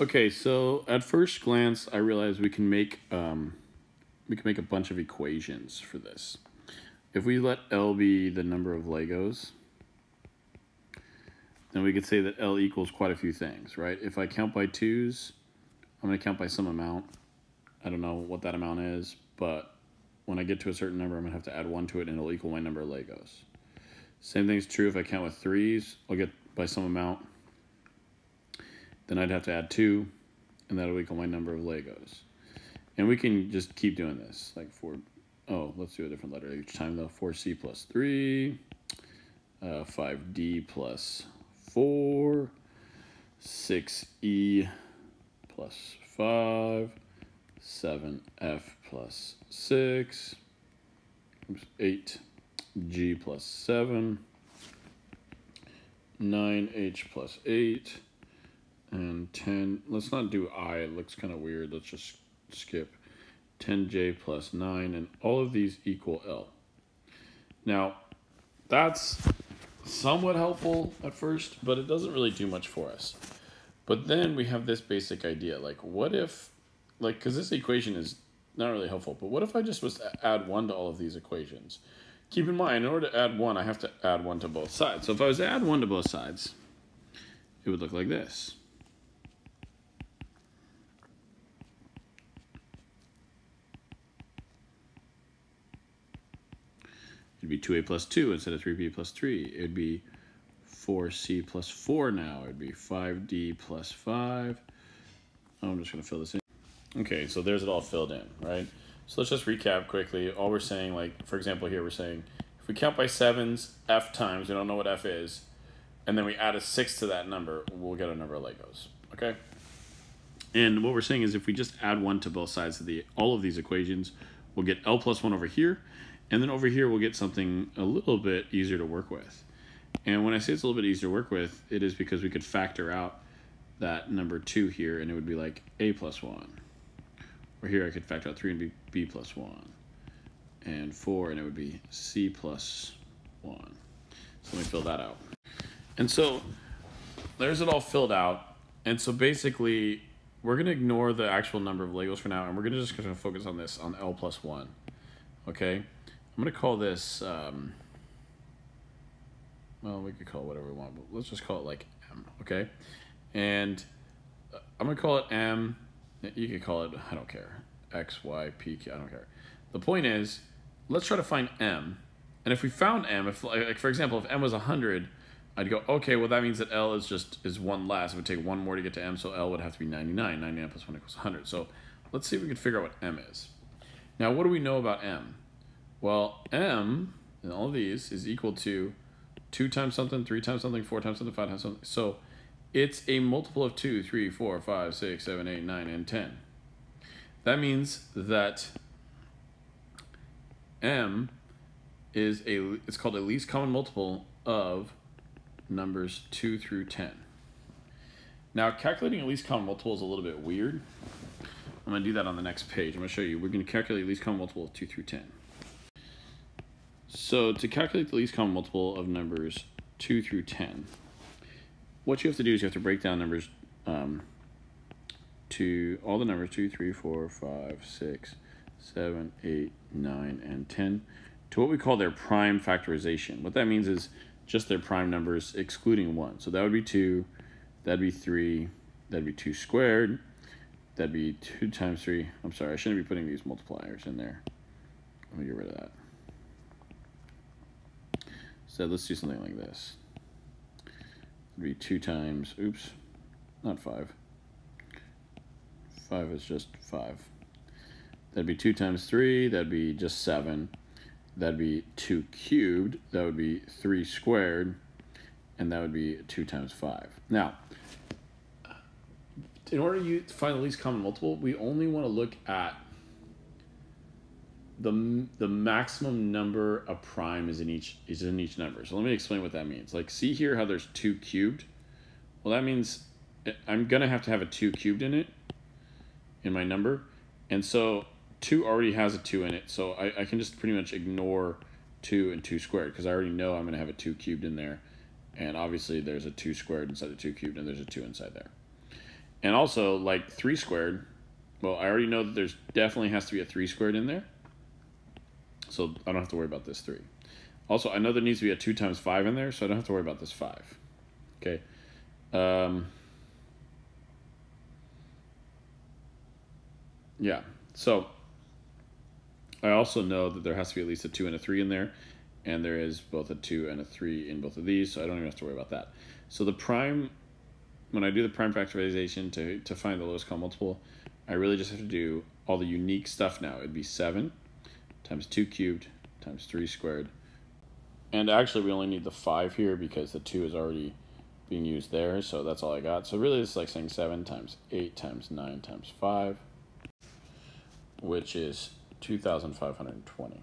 Okay, so at first glance, I realized we can make a bunch of equations for this. If we let L be the number of Legos, then we could say that L equals quite a few things, right? If I count by twos, I'm going to count by some amount. I don't know what that amount is, but when I get to a certain number, I'm going to have to add 1 to it, and it'll equal my number of Legos. Same thing's true if I count with threes. I'll get by some amount. Then I'd have to add 2, and that'll equal my number of Legos. And we can just keep doing this. Like let's do a different letter each time though. 4C plus 3, 5D plus 4, 6E plus 5, 7F plus 6, 8G plus 7, 9H plus 8, and 10, let's not do I, it looks kind of weird, let's just skip 10J plus 9, and all of these equal L. Now, that's somewhat helpful at first, but it doesn't really do much for us. But then we have this basic idea, like what if, because this equation is not really helpful, but what if I just was to add 1 to all of these equations? Keep in mind, in order to add 1, I have to add 1 to both sides. So if I was to add 1 to both sides, it would look like this. It'd be 2a plus 2 instead of 3b plus 3. It'd be 4c plus 4 now. It'd be 5d plus 5. I'm just going to fill this in. Okay, so there's it all filled in, right? So let's just recap quickly. All we're saying, like, for example, here we're saying, if we count by sevens, f times, we don't know what f is, and then we add a 6 to that number, we'll get a number of Legos, okay? And what we're saying is if we just add 1 to both sides of all of these equations, we'll get L plus 1 over here, and then over here we'll get something a little bit easier to work with. And when I say it's a little bit easier to work with, it is because we could factor out that number 2 here, and it would be like a plus 1. Or here I could factor out 3 and be b plus 1. And 4, and it would be c plus 1. So let me fill that out. And so there's it all filled out. And so basically, we're going to ignore the actual number of Legos for now, and we're going to just kind of focus on this, on L plus 1. Okay? I'm going to call this, well, we could call it whatever we want, but let's just call it like M, okay? And I'm going to call it M. You could call it, I don't care, X, Y, P, Q, I don't care. The point is, let's try to find M. And if we found M, if, like, for example, if M was 100, I'd go, okay, well, that means that L is 1 less. It would take 1 more to get to M, so L would have to be 99. 99 plus 1 equals 100. So let's see if we can figure out what M is. Now, what do we know about M? Well, M, in all of these, is equal to 2 times something, 3 times something, 4 times something, 5 times something. So it's a multiple of 2, 3, 4, 5, 6, 7, 8, 9, and 10. That means that M is it's called a least common multiple of numbers 2 through 10. Now, calculating a least common multiple is a little bit weird. I'm going to do that on the next page. I'm going to show you. We're going to calculate the least common multiple of 2 through 10. So to calculate the least common multiple of numbers 2 through 10, what you have to do is you have to break down numbers to all the numbers 2, 3, 4, 5, 6, 7, 8, 9, and 10 to what we call their prime factorization. What that means is just their prime numbers excluding 1. So that would be 2, that'd be 3, that'd be 2 squared, that'd be 2 times 3. I'm sorry, I shouldn't be putting these multipliers in there. Let me get rid of that. So let's do something like this. It'd be 2 times, oops, not 5. 5 is just 5. That'd be 2 times 3, that'd be just 7. That'd be 2 cubed, that would be 3 squared, and that would be 2 times 5. Now, in order to find the least common multiple, we only want to look at the maximum number of prime is in each number. So let me explain what that means. Like, see here how there's 2 cubed? Well, that means I'm going to have a 2 cubed in it, in my number. And so 2 already has a 2 in it. So I can just pretty much ignore 2 and 2 squared because I already know I'm going to have a 2 cubed in there. And obviously there's a 2 squared inside the 2 cubed and there's a 2 inside there. And also, like 3 squared, well, I already know that there's definitely has to be a 3 squared in there. So I don't have to worry about this 3. Also, I know there needs to be a 2 times 5 in there, so I don't have to worry about this 5. Okay. Yeah, so I also know that there has to be at least a 2 and a 3 in there, and there is both a 2 and a 3 in both of these, so I don't even have to worry about that. So the prime, when I do the prime factorization to find the lowest common multiple, I really just have to do all the unique stuff now. It'd be 7 times 2 cubed times 3 squared. And actually we only need the 5 here because the 2 is already being used there, so that's all I got. So really it's like saying 7 times 8 times 9 times 5, which is 2,520.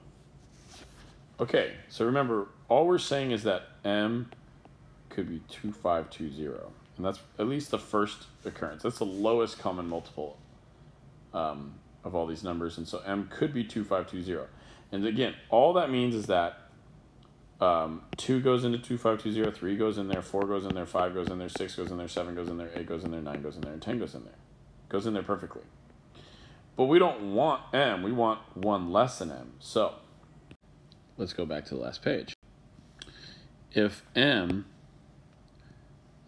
Okay, so remember, all we're saying is that m could be 2520, and that's at least the first occurrence. That's the lowest common multiple of all these numbers, and so m could be 2520. And again, all that means is that 2 goes into 2520, 3 goes in there, 4 goes in there, 5 goes in there, 6 goes in there, 7 goes in there, 8 goes in there, 9 goes in there, and 10 goes in there. Goes in there perfectly. But we don't want m, we want 1 less than m. So let's go back to the last page. If m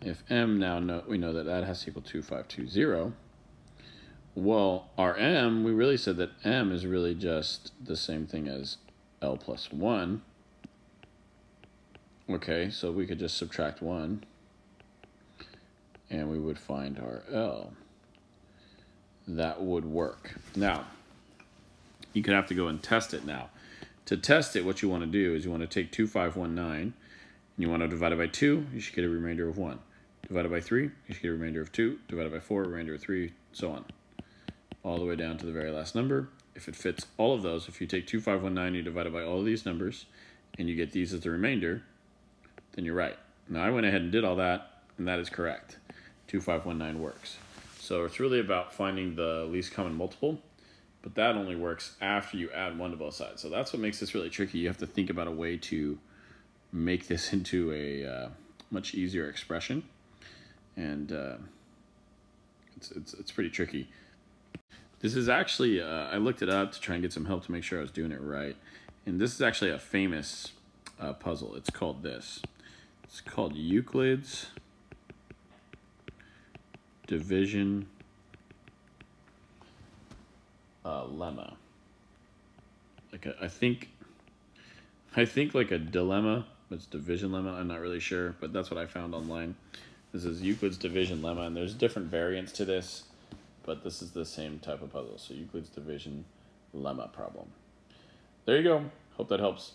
now we know that that has to equal 2520, well, our m, we really said that m is really just the same thing as L plus 1. Okay, so we could just subtract 1, and we would find our L. That would work. Now, you could have to go and test it now. To test it, what you want to do is you want to take 2519, and you want to divide it by 2, you should get a remainder of 1. Divided by 3, you should get a remainder of 2. Divided by 4, remainder of 3, so on. All the way down to the very last number. If it fits all of those, if you take 2519, you divide it by all of these numbers, and you get these as the remainder, then you're right. Now, I went ahead and did all that, and that is correct. 2519 works. So it's really about finding the least common multiple, but that only works after you add 1 to both sides. So that's what makes this really tricky. You have to think about a way to make this into a much easier expression, and it's pretty tricky. This is actually, I looked it up to try and get some help to make sure I was doing it right, and this is actually a famous puzzle. It's called this. It's called Euclid's division lemma. Like I think like a dilemma, but it's division lemma. I'm not really sure, but that's what I found online. This is Euclid's division lemma, and there's different variants to this, but this is the same type of puzzle. So Euclid's division lemma problem. There you go. Hope that helps.